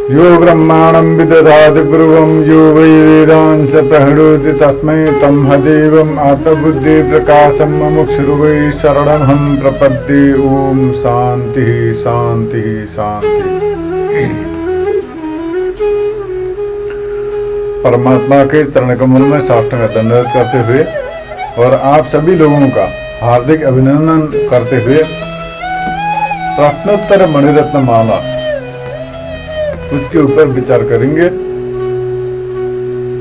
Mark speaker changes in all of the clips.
Speaker 1: यो ब्रह्माणं विदधाति पूर्वं यो वै वेदांस प्रहिणोति तस्मै तमहदेवम् आत्मबुद्धि प्रकाशं मुमुक्षुर्वै शरणमहं प्रपद्ये। ओम शांति शांति शांति। परमात्मा के चरण कमल में साष्टांग दंडवत करते हुए और आप सभी लोगों का हार्दिक अभिनंदन करते हुए प्रश्नोत्तर मणिरत्न माला उसके ऊपर विचार करेंगे।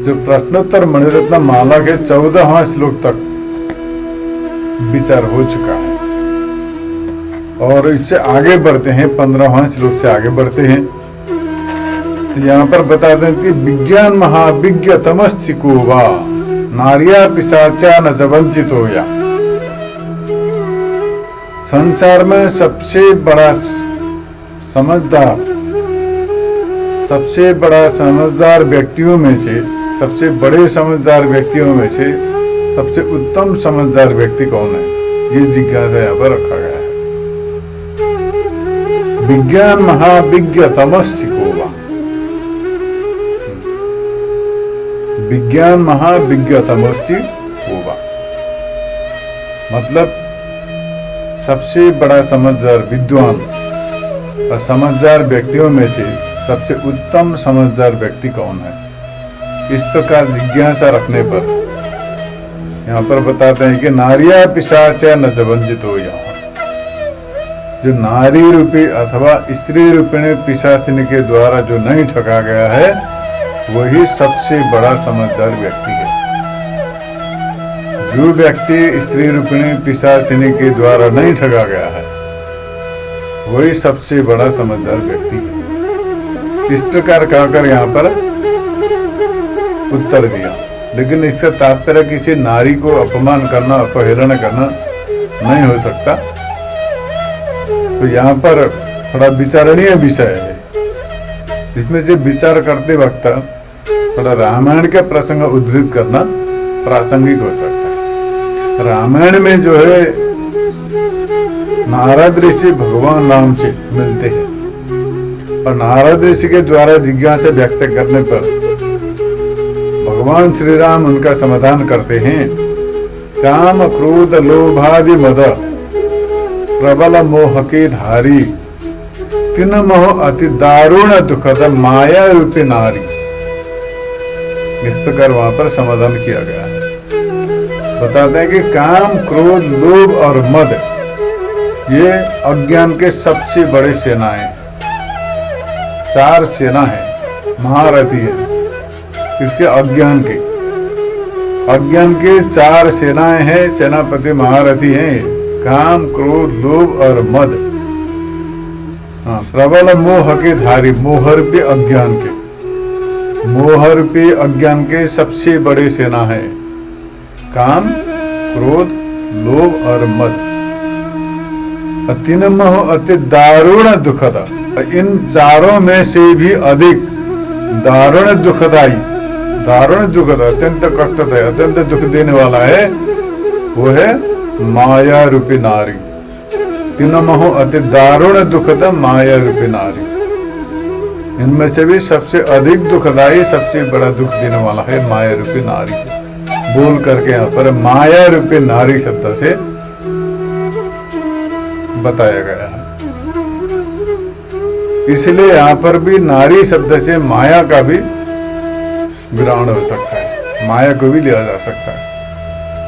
Speaker 1: जो प्रश्नोत्तर मणिरत्न माला के 14वां श्लोक तक विचार हो चुका है और इससे आगे बढ़ते हैं, 15वां श्लोक से आगे बढ़ते हैं। तो यहाँ पर बता दें कि विज्ञान महाविज्ञ तमस्तिको वा नारिया पिशाचा न वंचितो या। संसार में सबसे बड़ा समझदार व्यक्तियों में से, सबसे बड़े समझदार व्यक्तियों में से सबसे उत्तम समझदार व्यक्ति कौन है, ये जिज्ञासा यहाँ पर रखा गया है। विज्ञान महाविज्ञ तमस्तिको वा, विज्ञान महाविज्ञ तमस्तिको वा मतलब सबसे बड़ा समझदार विद्वान और समझदार व्यक्तियों में से सबसे उत्तम समझदार व्यक्ति कौन है। इस प्रकार जिज्ञासा रखने पर यहाँ पर बताते हैं कि नारिया पिशाचा न वंचितो या। जो नारी रूपी अथवा स्त्री रूपिणी पिशाचिनी के द्वारा जो नहीं ठगा गया है वही सबसे बड़ा समझदार व्यक्ति है। जो व्यक्ति स्त्री रूपिणी पिशाचिनी के द्वारा नहीं ठगा गया है वही सबसे बड़ा समझदार व्यक्ति है। इस प्रकार कहकर यहाँ पर उत्तर दिया, लेकिन इसका तात्पर्य किसी नारी को अपमान करना, अपहरण करना नहीं हो सकता। तो यहाँ पर थोड़ा विचारणीय विषय है। इसमें से विचार करते वक्त थोड़ा रामायण के प्रसंग उद्धृत करना प्रासंगिक हो सकता है। रामायण में जो है नारद ऋषि भगवान राम से मिलते हैं और नारद ऋषि के द्वारा जिज्ञासा व्यक्त करने पर भगवान श्री राम उनका समाधान करते हैं। काम क्रोध लोभादि मद प्रबल मोह के धारी तीन मोह अति दारुण दुखद माया रूपी नारी। इस प्रकार वहां पर समाधान किया गया है। बताते हैं कि काम क्रोध लोभ और मद ये अज्ञान के सबसे बड़े सेनाएं, 4 सेना है, महारथी है। इसके अज्ञान के 4 सेनाएं हैं, सेनापति महारथी हैं। काम क्रोध लोभ और मद, प्रबल मोह के धारी, मोहरूपी अज्ञान के सबसे बड़े सेना है काम क्रोध लोभ और मद। तीन मोह अति दारुण दुखद, इन चारों में से भी अधिक दारुण दुखदाई, अत्यंत कष्टदायी, अत्यंत दुख देने वाला है वो है माया रूपी नारी। तीन मोह अति दारुण दुखद माया रूपी नारी। इनमें से भी सबसे अधिक दुखदाई, सबसे बड़ा दुख देने वाला है माया रूपी नारी। बोल करके यहाँ पर माया रूपी नारी शब्द से बताया गया है। इसलिए यहाँ पर भी नारी शब्द से माया का भी ग्रहण हो सकता है, माया को भी लिया जा सकता है।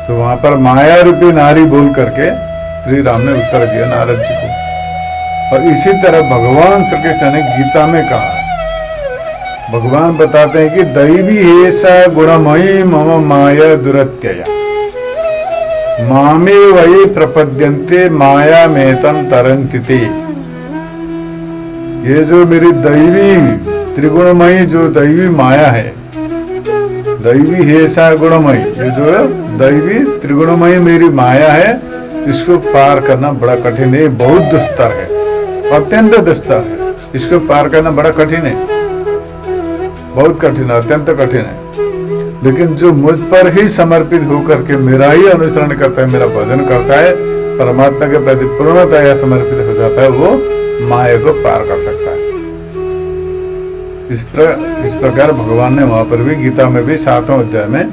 Speaker 1: तो वहां पर माया रूपी नारी बोल करके श्री राम ने उत्तर दिया नारद जी को। और इसी तरह भगवान श्री कृष्ण ने गीता में कहा, भगवान बताते हैं कि दैवी हेसा गुणमयी मम माया दुरत्यया मामे वही प्रपद्यन्ते माया मेतम तरन्ति ते। ये जो मेरी दैवी त्रिगुणमयी जो दैवी माया है, दैवी हेसा गुणमयी, ये जो है दैवी त्रिगुणमयी मेरी माया है, इसको पार करना बड़ा कठिन है, बहुत दुस्तर है, अत्यंत दुस्तर है। इसको पार करना बड़ा कठिन है, बहुत कठिन है, अत्यंत कठिन है। लेकिन जो मुझ पर ही समर्पित होकर के मेरा ही अनुसरण करता है, मेरा भजन करता है, परमात्मा के प्रति पूर्णतया समर्पित हो जाता है, वो माया को पार कर सकता है। इस प्रकार भगवान ने वहां पर भी गीता में भी 7वें अध्याय में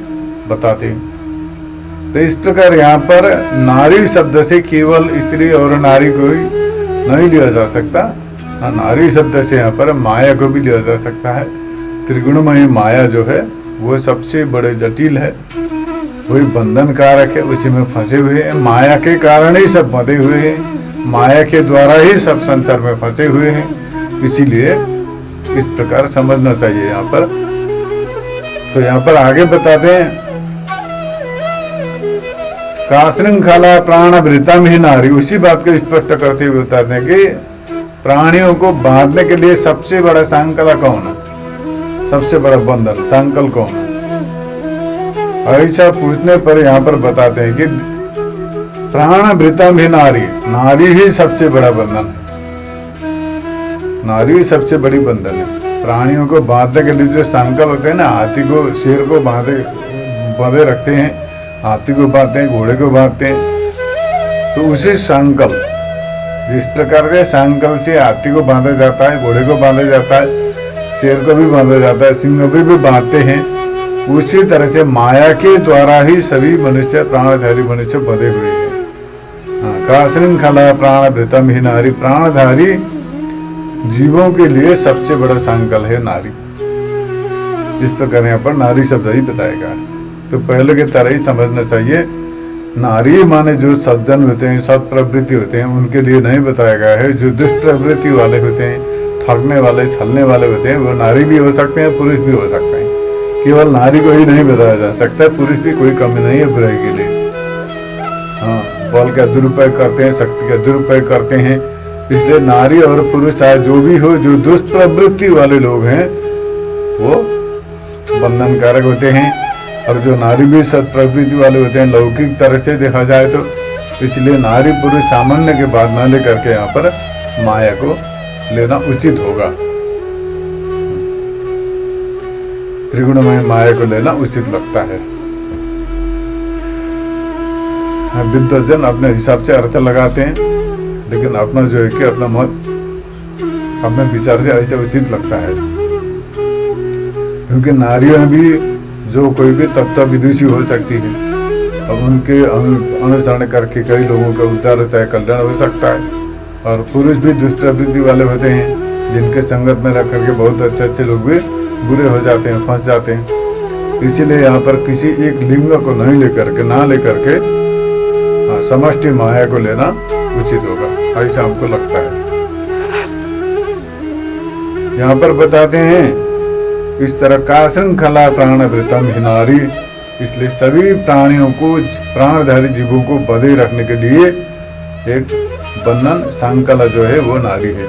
Speaker 1: बताते हैं। तो इस प्रकार यहाँ पर नारी शब्द से केवल स्त्री और नारी को ही नहीं लिया जा सकता, नारी शब्द से यहाँ पर माया को भी लिया जा सकता है। त्रिगुणमयी माया जो है वो सबसे बड़े जटिल है, वही बंधन कारक है, उसी में फंसे हुए हैं। माया के कारण ही सब बंधे हुए हैं, माया के द्वारा ही सब संसार में फंसे हुए हैं। इसीलिए इस प्रकार समझना चाहिए यहाँ पर। तो यहाँ पर आगे बताते हैं, का श्रृंखला प्राणभृतम ही नारी, उसी बात को स्पष्ट करते हुए बताते हैं कि प्राणियों को बांधने के लिए सबसे बड़ा संकला कौन है, सबसे बड़ा बंधन संकल कौन है। ऐसा पूछने पर यहाँ पर बताते हैं कि प्राणभृतम ही नारी, नारी ही सबसे बड़ा बंधन है, नारी सबसे बड़ी बंधन है। प्राणियों को बांधने के लिए जो संकल होते हैं ना, हाथी को शेर को बांधे रखते हैं, हाथी को बांधते हैं, घोड़े को बांधते हैं, तो उसी संकल, जिस प्रकार से संकल से हाथी को बांधा जाता है, घोड़े को बांधा जाता है, शेर को भी बांधा जाता है, सिंह को भी बांधते हैं, उसी तरह से माया के द्वारा ही सभी मनुष्य प्राणधारी मनुष्य बंधे हुए हैं। का श्रृंखला प्राणभृतम ही नारी, प्राणधारी जीवों के लिए सबसे बड़ा संकल है नारी। इस प्रकार यहाँ पर नारी शब्द ही बताएगा। तो पहले की तरह ही समझना चाहिए, नारी माने जो सज्जन होते हैं, सत् प्रवृत्ति होते हैं, उनके लिए नहीं बताया गया है। जो दुष्प्रवृत्ति वाले होते हैं, ठगने वाले, छलने वाले होते हैं, वो नारी भी हो सकते हैं, पुरुष भी हो सकते हैं। केवल नारी को ही नहीं बताया जा सकता, पुरुष भी कोई कमी नहीं है बुराई के लिए। हाँ, बल का दुरुपयोग करते हैं, शक्ति का दुरुपयोग करते हैं। इसलिए नारी और पुरुष चाहे जो भी हो, जो दुष्प्रवृत्ति वाले लोग हैं वो बंधन कारक होते हैं, और जो नारी भी सत्प्रवृत्ति वाले होते हैं लौकिक तरह से देखा जाए तो। इसलिए नारी पुरुष सामान्य के बाद न लेकर के यहाँ पर माया को लेना उचित होगा, त्रिगुणमय माया को लेना उचित लगता है। विद्वजन अपने हिसाब से अर्थ लगाते हैं, लेकिन अपना जो है कि अपना मत, अपने विचार से ऐसा उचित लगता है। क्योंकि नारियां भी जो कोई भी तत्व विदुषी हो सकती है, अब उनके अनुसरण करके कई लोगों का उद्धार होता है, कल्याण हो सकता है। और पुरुष भी दुष्प्रवृत्ति वाले होते हैं, जिनके संगत में रख करके बहुत अच्छे लोग भी बुरे हो जाते हैं, फंस जाते हैं। इसलिए यहाँ पर किसी एक लिंग को नहीं लेकर के, ना लेकर के समष्टि माया को लेना उचित होगा, ऐसा हमको लगता है। यहाँ पर बताते हैं इस तरह का श्रृंखला प्राणभृतम ही नारी, इसलिए सभी प्राणियों को, प्राणधारी जीवों को बंधे रखने के लिए एक बंधन संकला जो है वो नारी है।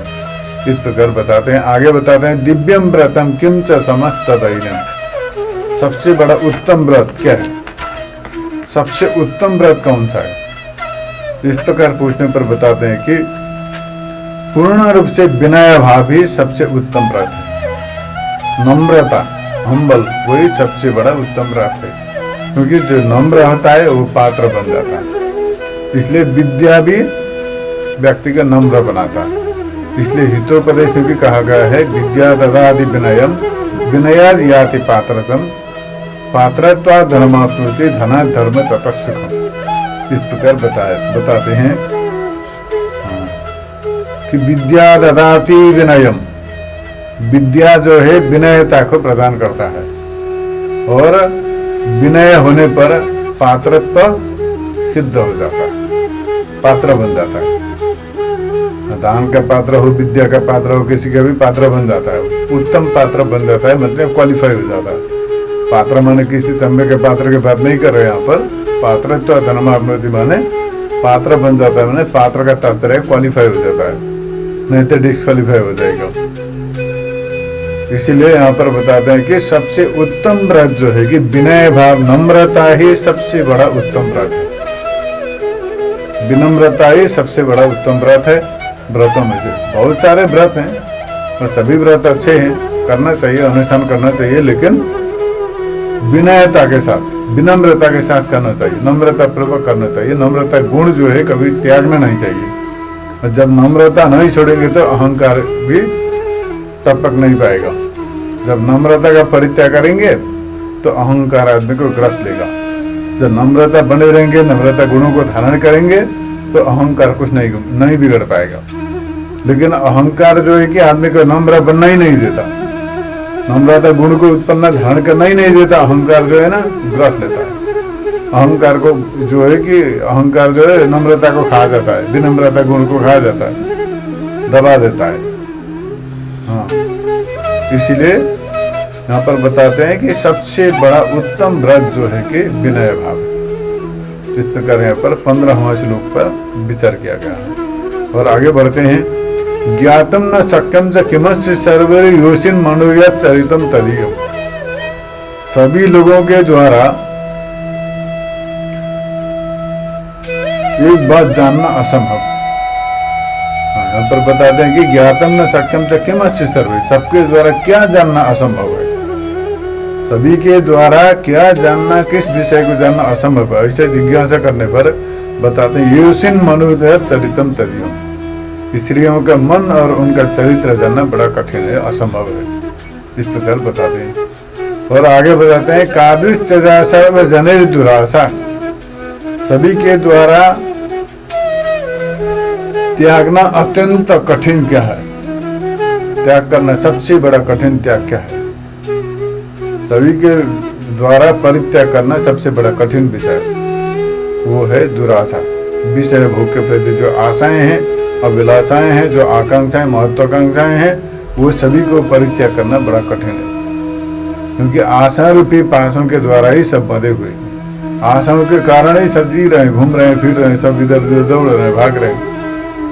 Speaker 1: इस प्रकार बताते हैं। आगे बताते हैं, दिव्यम व्रतम किम च समस्त दैनम, सबसे बड़ा उत्तम व्रत क्या है, सबसे उत्तम व्रत कौन सा है। इस प्रकार पूछने पर बताते हैं कि पूर्ण रूप से विनय भाव ही सबसे उत्तम व्रत है। नम्रता, हम्बल, वही सबसे बड़ा उत्तम व्रत है। क्योंकि जो नम्र होता है वो पात्र बन जाता है। इसलिए विद्या भी व्यक्ति का नम्र बनाता है। इसलिए हितोपदेश में भी कहा गया है, विद्या ददाति विनयम विनयाद याति पात्रतम पात्रत्वा धर्मात्मति धना धर्म ततः सुखम। इस प्रकार बताते हैं कि विद्या ददाति विनयम, विद्या जो है विनयता को प्रदान करता है, और विनय होने पर पात्रत्व सिद्ध हो जाता है, पात्र बन जाता है। दान का पात्र हो, विद्या का पात्र हो, किसी का भी पात्र बन जाता है, उत्तम पात्र बन जाता है, मतलब क्वालिफाई हो जाता है। पात्र माने किसी तंबे के पात्र की बात नहीं कर रहे यहाँ पर, पात्रत्व धर्मात्मति माने पात्र बन जाता है, माने पात्र का तात्पर्य क्वालिफाई हो जाता है, नहीं तो डिस्क्वालीफाई हो जाएगा। इसीलिए यहाँ पर बताते हैं कि सबसे उत्तम व्रत जो है कि विनय भाव, नम्रता ही सबसे बड़ा उत्तम व्रत है। विनम्रता ही सबसे बड़ा उत्तम व्रत है। व्रतों में से बहुत सारे व्रत हैं और सभी व्रत अच्छे हैं, करना चाहिए, अनुष्ठान करना चाहिए, लेकिन विनयता के साथ, विनम्रता के साथ करना चाहिए, नम्रता पूर्वक करना चाहिए। नम्रता गुण जो है कभी त्यागना नहीं चाहिए, और जब नम्रता नहीं छोड़ेंगे तो अहंकार भी टपक नहीं पाएगा। जब नम्रता का परित्याग करेंगे तो अहंकार आदमी को ग्रस्त लेगा। जब नम्रता बने रहेंगे, नम्रता गुणों को धारण करेंगे तो अहंकार कुछ नहीं बिगड़ पाएगा। लेकिन अहंकार जो है कि आदमी को नम्र बनना ही नहीं देता, नम्रता गुण को उत्पन्न धारण करना ही नहीं देता। अहंकार जो है ना ग्रस्त लेता है। अहंकार को जो है कि अहंकार जो है नम्रता को खा जाता है, विनम्रता गुण को खा जाता है, दबा देता है। हाँ, इसलिए यहाँ पर बताते हैं कि सबसे बड़ा उत्तम व्रत जो है कि विनय भाव है। इस प्रकार यहाँ पर 15वां श्लोक पर विचार किया गया है। और आगे बढ़ते हैं। ज्ञातम न शक्यम च किमस्य सर्वरे योषिन मनोयत चरितम तदीयम। सभी लोगों के द्वारा एक बात जानना असंभव। यहाँ पर बताते हैं कि ज्ञातम न शक्यम च किमस्य सर्वे, सबके द्वारा क्या जानना असंभव है। सभी के द्वारा क्या जानना, किस विषय को जानना असंभव है। ऐसे जिज्ञासा करने पर बताते हैं योषिन मनोयत चरितम तदीयम। स्त्रियों का मन और उनका चरित्र जानना बड़ा कठिन है, असंभव है। इस प्रकार बताते हैं। और आगे बताते हैं कादृश सजा सर्व जनेर दुराशा। सभी के द्वारा त्यागना अत्यंत कठिन क्या है, त्याग करना सबसे बड़ा कठिन त्याग क्या है। सभी के द्वारा परित्याग करना सबसे बड़ा कठिन विषय वो है दुराशा। विषय भोग के प्रति जो आशाएं हैं, अभिलाषाएं हैं, जो आकांक्षाएं, महत्वाकांक्षाएं हैं, वो सभी को परित्याग करना बड़ा कठिन है। क्योंकि आशा रूपी पाशों के द्वारा ही सब बंधे हुए हैं। आशाओं के कारण ही सब जी रहे हैं, घूम रहे हैं, फिर रहे हैं, सब इधर उधर दौड़ रहे हैं, भाग रहे हैं,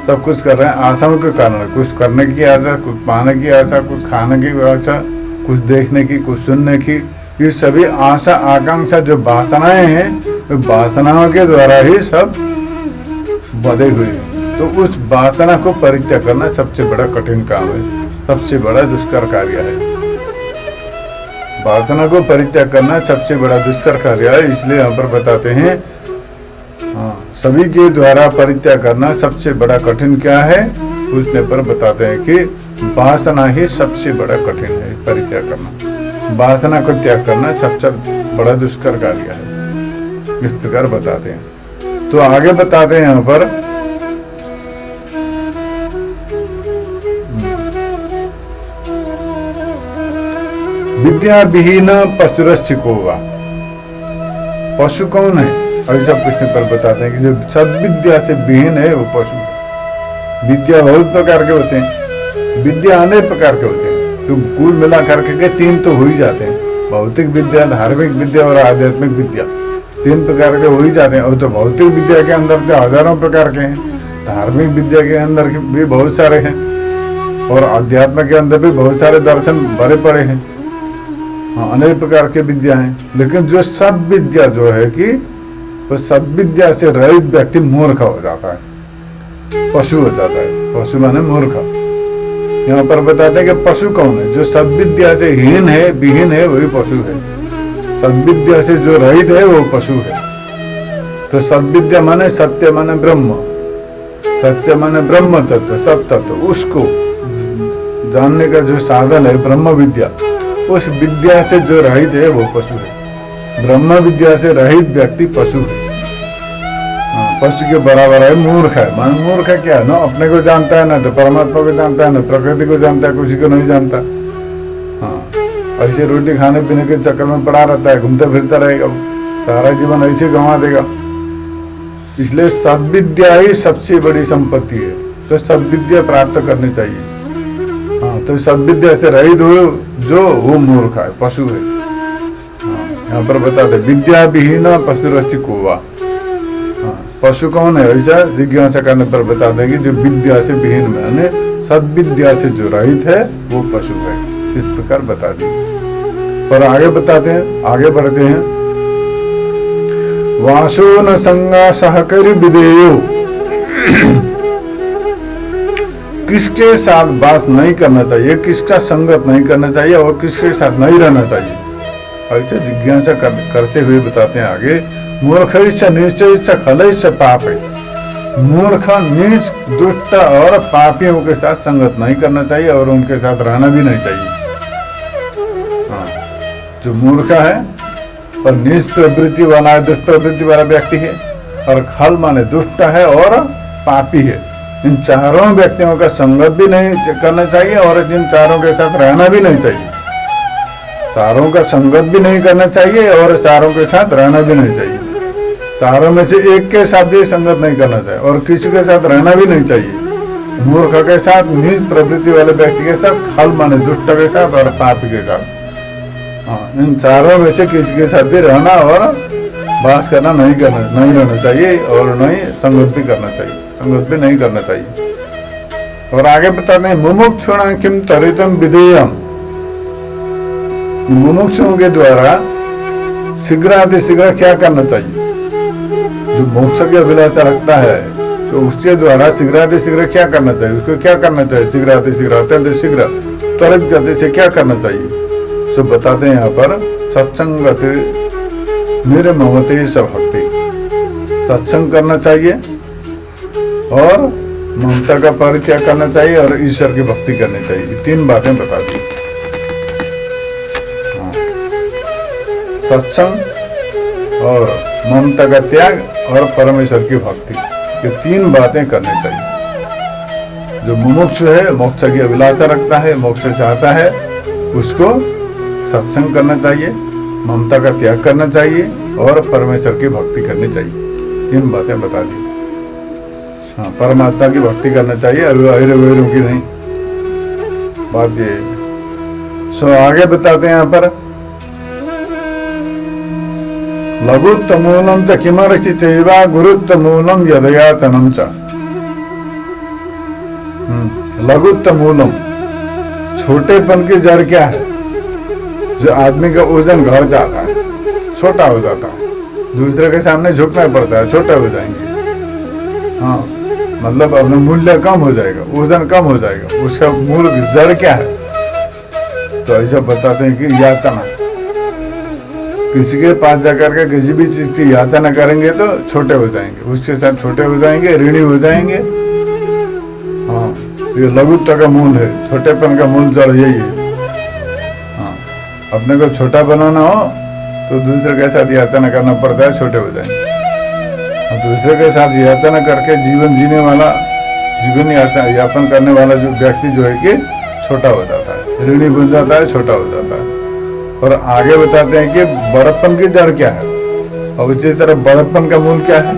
Speaker 1: सब कुछ कर रहे हैं आशाओं के कारण। कुछ करने की आशा, कुछ पाने की आशा, कुछ खाने की आशा, कुछ देखने की, कुछ सुनने की। ये सभी आशा आकांक्षा जो वासनाएं हैं, वो वासनाओं के द्वारा ही सब बंधे हुए हैं। तो उस वासना को परित्याग करना सबसे बड़ा कठिन काम है, सबसे बड़ा दुष्कर कार्य है। वासना को परित्याग करना सबसे बड़ा दुष्कर कार्य है। इसलिए यहाँ पर बताते हैं सभी के द्वारा परित्याग करना सबसे बड़ा कठिन क्या है। पूछने पर बताते हैं कि वासना ही सबसे बड़ा कठिन है परित्याग करना। वासना को त्याग करना सबसे बड़ा दुष्कर कार्य है। इस प्रकार बताते हैं। तो आगे बताते हैं यहाँ पर विद्या विहीन पशुरस्य को हुआ। पशु कौन है, ऐसा पूछने पर बताते हैं कि जो सब विद्या से विहीन है वो पशु है। विद्या बहुत प्रकार के होते हैं, विद्या अनेक प्रकार के होते हैं। तो कुल मिला करके तीन तो हो ही जाते हैं, भौतिक विद्या, धार्मिक विद्या और आध्यात्मिक विद्या। तीन प्रकार के हो ही जाते हैं। और तो भौतिक विद्या के अंदर तो हजारों प्रकार के हैं, धार्मिक विद्या के अंदर भी बहुत सारे हैं, और अध्यात्म के अंदर भी बहुत सारे दर्शन भरे पड़े हैं। अनेक प्रकार के विद्या हैं। लेकिन जो सब विद्या जो है कि वो सब विद्या से रहित व्यक्ति मूर्ख हो जाता है, पशु हो जाता है। पशु माने मूर्ख। यहाँ पर बताते हैं कि पशु कौन है, जो सब विद्या से हीन है, विहीन है, वही पशु है। सब विद्या से जो रहित है वो पशु है। तो सब विद्या माने सत्य माने ब्रह्म, सत्य माने ब्रह्म तत्व, सब तत्व, उसको जानने का जो साधन है ब्रह्म विद्या, उस विद्या से जो रहित है वो पशु है। ब्रह्म विद्या से रहित व्यक्ति पशु है। पशु के बराबर है, मूर्ख है। मान मूर्ख है क्या, ना अपने को जानता है, ना तो परमात्मा को जानता है, ना प्रकृति को जानता है, किसी को नहीं जानता। हाँ, ऐसे रोटी खाने पीने के चक्कर में पड़ा रहता है, घूमता फिरता रहेगा, सारा जीवन ऐसे गंवा देगा। इसलिए सब विद्या ही सबसे बड़ी संपत्ति है। तो सब विद्या प्राप्त करनी चाहिए। हाँ, तो सब विद्या से रहित हो जो वो मूर्ख है, पशु है। यहाँ पर बताते विद्या विहीन पशुरस्य कोवा। पशु कौन है, ऐसा जिज्ञासा करने पर बताते हैं कि जो विद्या से विहीन माने सब विद्या से जो रहित है वो पशु है। इस प्रकार बता दिए। और आगे बताते हैं, आगे बढ़ते हैं। वासो न संगा सहकरि विदेयो। किसके साथ वास नहीं करना चाहिए, किसका संगत नहीं करना चाहिए और किसके साथ नहीं रहना चाहिए, ऐसा जिज्ञासा करते हुए बताते हैं आगे। मूर्ख निश्चय खल पाप है। मूर्ख, नीच, दुष्ट और पापियों के साथ संगत नहीं करना चाहिए और उनके साथ रहना भी नहीं चाहिए। जो मूर्ख है और नीच प्रवृत्ति वाला है, दुष्प्रवृत्ति वाला व्यक्ति है, और खल माने दुष्ट है और पापी है। इन चारों व्यक्तियों का संगत भी नहीं करना चाहिए और इन चारों के साथ रहना भी नहीं चाहिए। चारों का संगत भी नहीं करना चाहिए और चारों के साथ रहना भी नहीं चाहिए। चारों में से एक के साथ भी संगत नहीं करना चाहिए और किसी के साथ रहना भी नहीं चाहिए। मूर्ख के साथ, नीच प्रवृत्ति वाले व्यक्ति के साथ, खल माने दुष्ट के साथ और पापी के साथ, इन चारों में से किसी के साथ भी रहना और वास करना नहीं रहना चाहिए और नहीं संगत भी करना चाहिए, संगत भी नहीं करना चाहिए। और आगे बताते हैं मुमुक्षुणां किम त्वरितं विधेयम्। मुमुक्षुओं के द्वारा शीघ्रातिशीघ्र क्या करना चाहिए? जो मोक्ष की अभिलाषा रखता है तो उसके द्वारा शीघ्रातिशीघ्र क्या करना चाहिए, उसको क्या करना चाहिए? शीघ्रातिशीघ्र, अत्यंत शीघ्र, त्वरित गति से क्या करना चाहिए? सो बताते हैं यहाँ पर सत्संगति निर्ममते स भक्ति। सत्संग करना चाहिए और ममता का परित्याग करना चाहिए और ईश्वर की भक्ति करनी चाहिए। ये 3 बातें बता दी। सत्संग और ममता का त्याग और परमेश्वर की भक्ति, ये 3 बातें करनी चाहिए। जो मुमुक्षु है, मोक्ष की अभिलाषा रखता है, मोक्ष चाहता है, उसको सत्संग करना चाहिए, ममता का त्याग करना चाहिए और परमेश्वर की भक्ति करनी चाहिए। 3 बातें बता दी। हाँ, परमात्मा की भक्ति करना चाहिए, अहिर वैरों की नहीं। बात ये। सो आगे बताते हैं यहाँ पर लघुत्तमूलम च किमर्चितैवा गुरुत्तमूलम यदयाचनम च। लघुत्तमूलम, छोटेपन की जड़ क्या है? जो आदमी का वजन घट जाता है, छोटा हो जाता है, दूसरे के सामने झुकना पड़ता है, छोटे हो जाएंगे। हाँ, मतलब अपना मूल्य कम हो जाएगा, वजन कम हो जाएगा। उसका मूल जड़ क्या है? तो ऐसा बताते हैं कि याचना। किसी के पास जाकर के किसी भी चीज की याचना करेंगे तो छोटे हो जाएंगे, उसके साथ छोटे हो जाएंगे, ऋणी हो जाएंगे। हाँ, ये लघुत्व का मूल है, छोटेपन का मूल जड़ यही है। हाँ, अपने को छोटा बनाना हो तो दूसरे के साथ याचना करना पड़ता है, छोटे हो जाएंगे। और दूसरे के साथ याचना करके जीवन जीने वाला, जीवन यापन करने वाला जो व्यक्ति जो है कि छोटा हो जाता है, ऋणी बन जाता है, छोटा हो जाता है। और आगे बताते हैं कि बड़प्पन की जड़ क्या है। और इसी तरह बड़प्पन का मूल क्या है?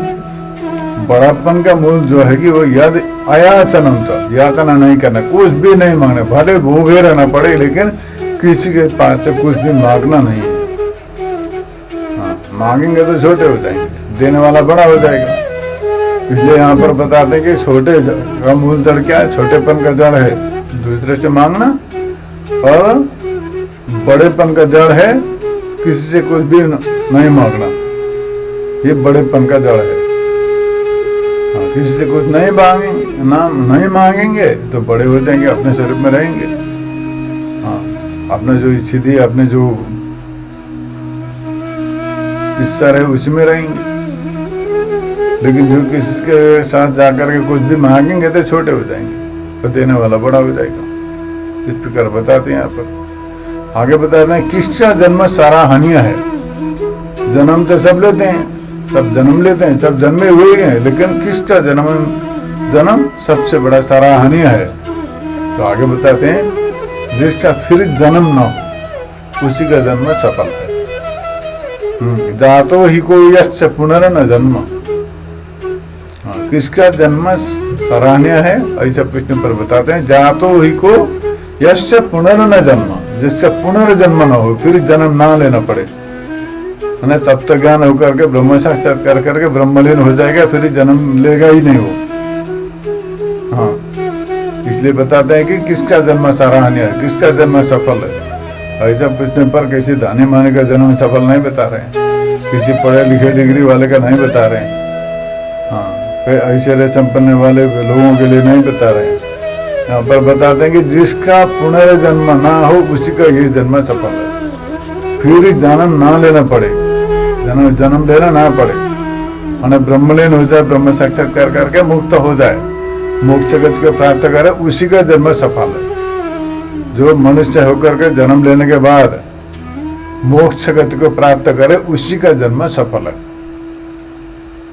Speaker 1: बड़प्पन का मूल जो है कि वो यद अयाचनम था, याचना नहीं करना, कुछ भी नहीं मांगना, भले भूखे रहना पड़े लेकिन किसी के पास से कुछ भी मांगना नहीं है। हाँ, मांगेंगे तो छोटे हो जाएंगे, देने वाला बड़ा हो जाएगा। इसलिए यहाँ पर बताते हैं कि छोटे का मूल जड़ क्या है? छोटेपन का जड़ है दूसरे से मांगना, और बड़ेपन का जड़ है किसी से कुछ भी नहीं मांगना। ये बड़ेपन का जड़ है। हाँ, किसी से कुछ नहीं नहीं मांगेंगे तो बड़े हो जाएंगे, अपने स्वरूप में रहेंगे। हाँ, अपना जो इच्छित है, अपने जो इच्छा है उसी में रहेंगे। लेकिन जो किसी के साथ जाकर के कुछ भी मांगेंगे तो छोटे हो जाएंगे, तो देने वाला बड़ा हो जाएगा। इस प्रकार बताते हैं यहाँ पर। आगे बताते हैं किसका जन्म सराहनीय है। जन्म तो सब लेते हैं, सब जन्म लेते हैं, सब जन्मे हुए हैं, लेकिन किसका जन्म सबसे बड़ा सराहनीय है। तो आगे बताते हैं जिसका फिर जन्म न हो उसी का जन्म सफल है। जातो ही को यश्च पुनर्न जन्म। किसका जन्म सराहनीय है ऐसा प्रश्न पर बताते हैं जातो ही को यश्च पुनर्न जन्म, जिसका पुनर्जन्म न हो, फिर जन्म ना लेना पड़े। तब तक ज्ञान होकर के ब्रह्म साक्षात्कार करके ब्रह्मलीन हो जाएगा, फिर जन्म लेगा ही नहीं हो। हाँ, इसलिए बताते हैं कि किसका जन्म सराहनीय है, किसका जन्म सफल है। ऐसा पूछने पर किसी धनी मानी का जन्म सफल नहीं बता रहे हैं, किसी पढ़े लिखे डिग्री वाले का नहीं बता रहे हैं। हाँ, ऐश्वर्य संपन्न वाले लोगों के लिए नहीं बता रहे हैं। यहाँ पर बताते हैं कि जिसका पुनर्जन्म ना हो उसी का ये जन्म सफल है, फिर जन्म ना लेना पड़े, जन्म लेना ना पड़े, और ब्रह्मलीन हो जाए, ब्रह्म साक्षात्कार करके मुक्त हो जाए, मोक्ष गति को प्राप्त करे, उसी का जन्म सफल है। जो मनुष्य होकर के जन्म लेने के बाद मोक्ष गति को प्राप्त करे उसी का जन्म सफल है।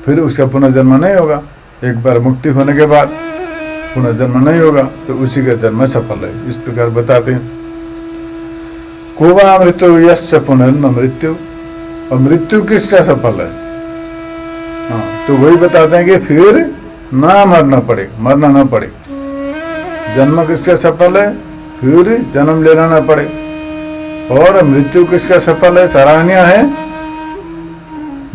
Speaker 1: फिर उसका पुनर्जन्म नहीं होगा। एक बार मुक्ति होने के बाद पुनर्जन्म नहीं होगा, तो उसी का जन्म सफल है। इस प्रकार बताते हैं। कोवा मृत्यु यस्य पुनर्न मृत्यु, और मृत्यु किसका सफल है? हाँ, तो वही बताते हैं कि फिर ना मरना पड़े, मरना ना पड़े। जन्म किसका सफल है? फिर जन्म लेना ना पड़े। और मृत्यु किसका सफल है? सराहनीय है।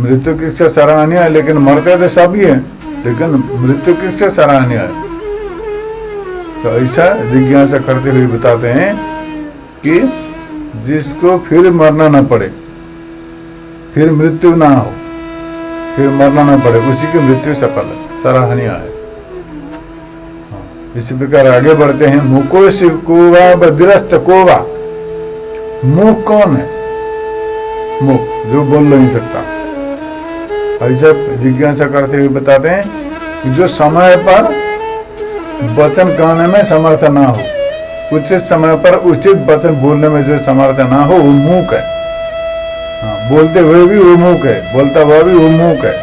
Speaker 1: मृत्यु किसका सराहनीय है? लेकिन मरते तो सभी है, लेकिन मृत्यु किसका सराहनीय है? तो ऐसा जिज्ञासा करते हुए बताते हैं कि जिसको फिर मरना ना पड़े, फिर मृत्यु ना हो, फिर मरना ना पड़े, उसी की मृत्यु सफल है, सराहनीय है। इसी प्रकार आगे बढ़ते हैं। मुको शिवकोवा बदिरस्त कोवा। मुख कौन है? मुख जो बोल नहीं सकता। ऐसा जिज्ञासा करते हुए बताते हैं कि जो समय पर वचन कहने में समर्थ ना हो, उचित समय पर उचित वचन बोलने में जो समर्थ ना हो, वो मूक है। हाँ, बोलते हुए भी वो मूक है, बोलता हुआ भी वो मूक है।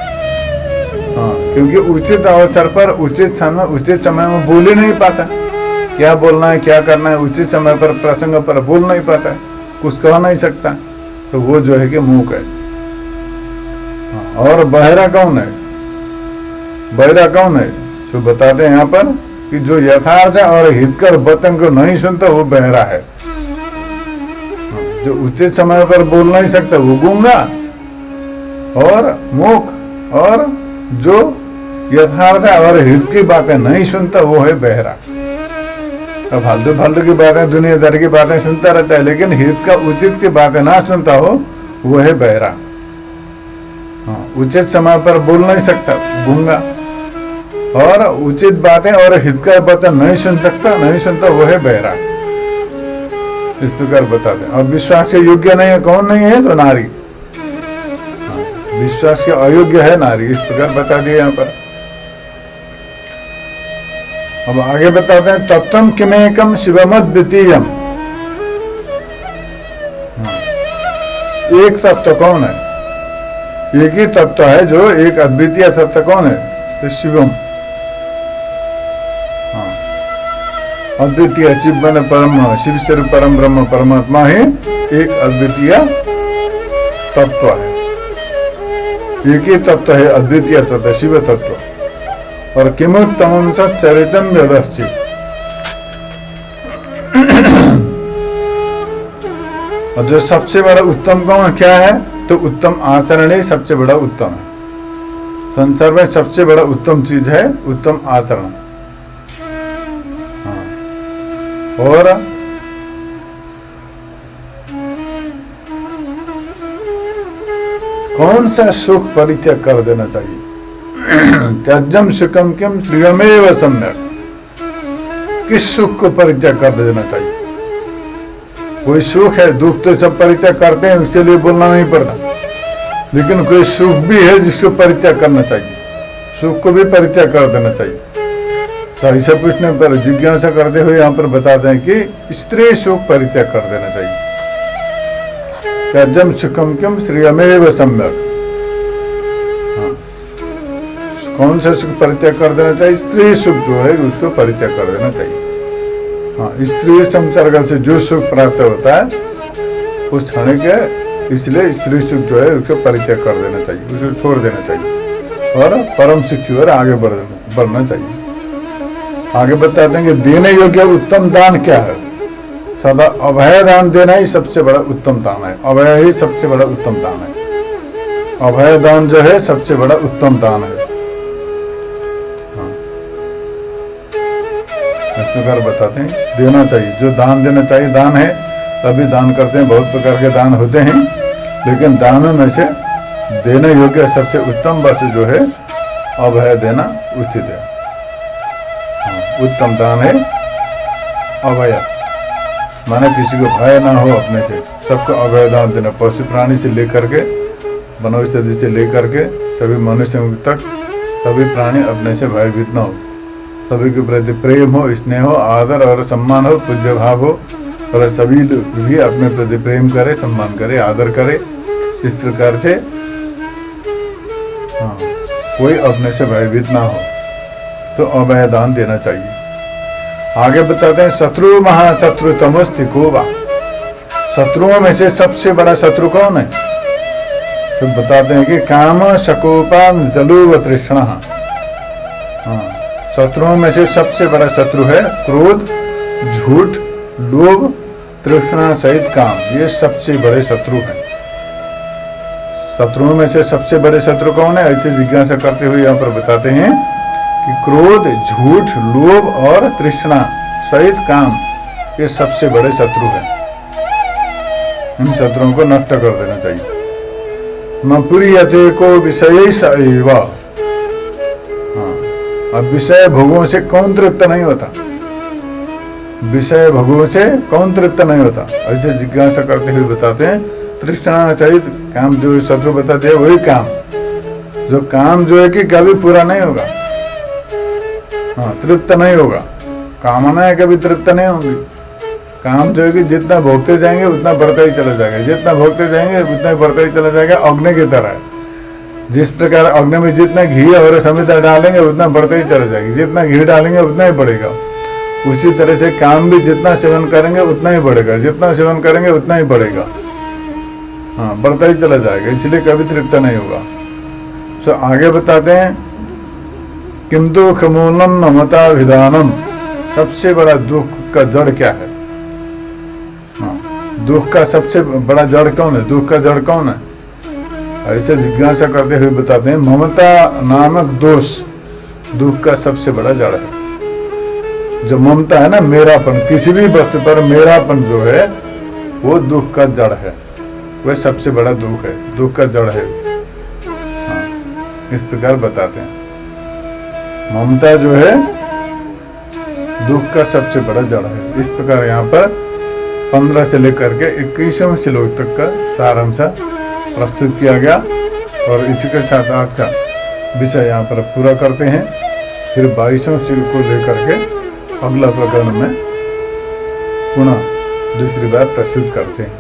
Speaker 1: हाँ, क्योंकि उचित अवसर पर उचित समय में बोल ही नहीं पाता। क्या बोलना है, क्या करना है, उचित समय पर प्रसंग पर बोल नहीं पाता, कुछ कह नहीं सकता, तो वो जो है कि मूक है। हाँ, और बहरा कौन है? बहरा कौन है? तो बताते हैं यहाँ पर कि जो यथार्थ और हितकर वचन को नहीं सुनता वो बहरा है। जो उचित समय पर बोल नहीं सकता वो गूंगा और मूक, और जो यथार्थ और हित की बातें नहीं सुनता वो है बहरा। अब फालतू फालतू की बातें, दुनियादारी की बातें सुनता रहता है, लेकिन हित का उचित की बातें ना सुनता हो वो है बहरा। हाँ, उचित समय पर बोल नहीं सकता, गूंगा, और उचित बातें और हित का बातें नहीं सुनता वो है बहरा। इस प्रकार बताते हैं। और विश्वास के योग्य नहीं है, कौन नहीं है? तो नारी। विश्वास के अयोग्य है नारी। इस प्रकार बता दिया यहाँ पर। अब आगे बताते हैं। तत्वम किमेकम शिवमद्वितीयम। एक तत्व कौन है? एक ही तत्व है जो एक अद्वितीय तत्व कौन है? तो शिवम। अद्वितीय शिव बने परम, शिव स्वरूप परम ब्रह्म परमात्मा ही एक अद्वितीय तत्व है। एक ही तत्व है, अद्वितीय तत्व, शिव तत्व। और किमुत्तमं सच्चरितम यदस्ति। और जो सबसे बड़ा उत्तम कौन क्या है? तो उत्तम आचरण ही सबसे बड़ा उत्तम है। संसार में सबसे बड़ा उत्तम चीज है उत्तम आचरण। और कौन सा सुख परित्याग कर देना चाहिए? त्यज्यम सुखम किम श्रियमेव सम्यक। किस सुख को परित्याग कर देना चाहिए? कोई सुख है, दुख तो सब परित्याग करते हैं, उसके लिए बोलना नहीं पड़ता, लेकिन कोई सुख भी है जिसको परित्याग करना चाहिए। सुख को भी परित्याग कर देना चाहिए। सही से पूछने पर जिज्ञासा करते हुए यहाँ पर बताते हैं कि स्त्री सुख परित्याग कर देना चाहिए। त्यज्यम सुखम किम श्रियमेव सम्यक। कौन सा सुख परित्याग कर देना चाहिए? स्त्री सुख जो है उसको परित्याग कर देना चाहिए। हाँ, स्त्री संसर्ग से जो सुख प्राप्त होता है उस क्षण के, इसलिए स्त्री सुख जो है उसको परित्याग कर देना चाहिए, उसको छोड़ देना चाहिए और परम सुख की ओर आगे बढ़ना चाहिए। आगे बताते हैं कि देने योग्य उत्तम दान क्या है? सदा अभय दान देना ही सबसे बड़ा उत्तम दान है। अभय ही सबसे बड़ा उत्तम दान है। अभय दान जो है सबसे बड़ा उत्तम दान है। इस प्रकार बताते हैं देना चाहिए, जो दान देना चाहिए दान है, तभी दान करते हैं। बहुत प्रकार के दान होते हैं, लेकिन दानों में से देने योग्य सबसे उत्तम वस्तु जो है अभय देना उचित है। उत्तम दान है अभय, माने किसी को भय ना हो अपने से, सबको अभय दान देना। पशु प्राणी से लेकर के वनौषधि से लेकर के सभी मनुष्य तक सभी प्राणी अपने से भयभीत न हो, सभी के प्रति प्रेम हो, स्नेह हो, आदर और सम्मान हो, पूज्य भाव हो, और सभी लोग भी अपने प्रति प्रेम करे, सम्मान करे, आदर करे। इस प्रकार से हाँ, कोई अपने से भयभीत ना हो, तो अभय दान देना चाहिए। आगे बताते हैं शत्रु महाशत्रु तमस्ति कोवा। शत्रुओं में से सबसे बड़ा शत्रु कौन है? तो बताते हैं कि काम शकोपा जलुव तृष्णा। हाँ, शत्रुओं में से सबसे बड़ा शत्रु है क्रोध, झूठ, लोभ, तृष्णा सहित काम। ये सबसे बड़े शत्रु हैं। शत्रुओं में से सबसे बड़े शत्रु कौन है? ऐसे जिज्ञासा करते हुए यहाँ पर बताते हैं कि क्रोध, झूठ, लोभ और तृष्णा सहित काम, ये सबसे बड़े शत्रु हैं। इन शत्रुओं को नष्ट कर देना चाहिए। न पुरीयते को विषय सैव। हाँ, अब विषय भोगों से कौन तृप्त नहीं होता? विषय भोगों से कौन तृप्त नहीं होता? ऐसे जिज्ञासा करते हुए बताते हैं तृष्णा सहित काम, जो शत्रु बताते हैं वही काम, जो काम जो है कि कभी पूरा नहीं होगा। हाँ, तृप्त नहीं होगा। कामनाएं कभी तृप्त नहीं होंगी। काम जो है कि जितना भोगते जाएंगे उतना बढ़ता ही चला जाएगा, जितना भोगते जाएंगे उतना ही बढ़ता ही चला जाएगा। अग्नि की तरह है। जिस प्रकार अग्नि में जितना घी और समिता डालेंगे उतना बढ़ता ही चला जाएगा, जितना घी डालेंगे उतना ही बढ़ेगा। उसी तरह से काम भी जितना सेवन करेंगे उतना ही बढ़ेगा, जितना सेवन करेंगे उतना ही बढ़ेगा। हाँ, बढ़ता ही चला जाएगा, इसलिए कभी तृप्त नहीं होगा। तो आगे बताते हैं किम दुख मूलम ममता विधानम। सबसे बड़ा दुख का जड़ क्या है? हाँ, दुख का सबसे बड़ा जड़ कौन है? दुख का जड़ कौन है? ऐसे जिज्ञासा करते हुए बताते हैं ममता नामक दोष दुख का सबसे बड़ा जड़ है। जो ममता है ना, मेरापन, किसी भी वस्तु पर मेरापन जो है वो दुख का जड़ है। वह सबसे बड़ा दुख है, दुख का जड़ है। हाँ, इस प्रकार बताते हैं ममता जो है दुख का सबसे बड़ा जड़ है। इस प्रकार यहाँ पर 15 से लेकर के 21वें श्लोक तक का सारांश प्रस्तुत किया गया। और इसी के साथ आज का विषय यहाँ पर पूरा करते हैं। फिर 22वें श्लोक को लेकर के अगला प्रकरण में पुनः दूसरी बार प्रस्तुत करते हैं।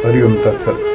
Speaker 1: हरि ओम तत्सत।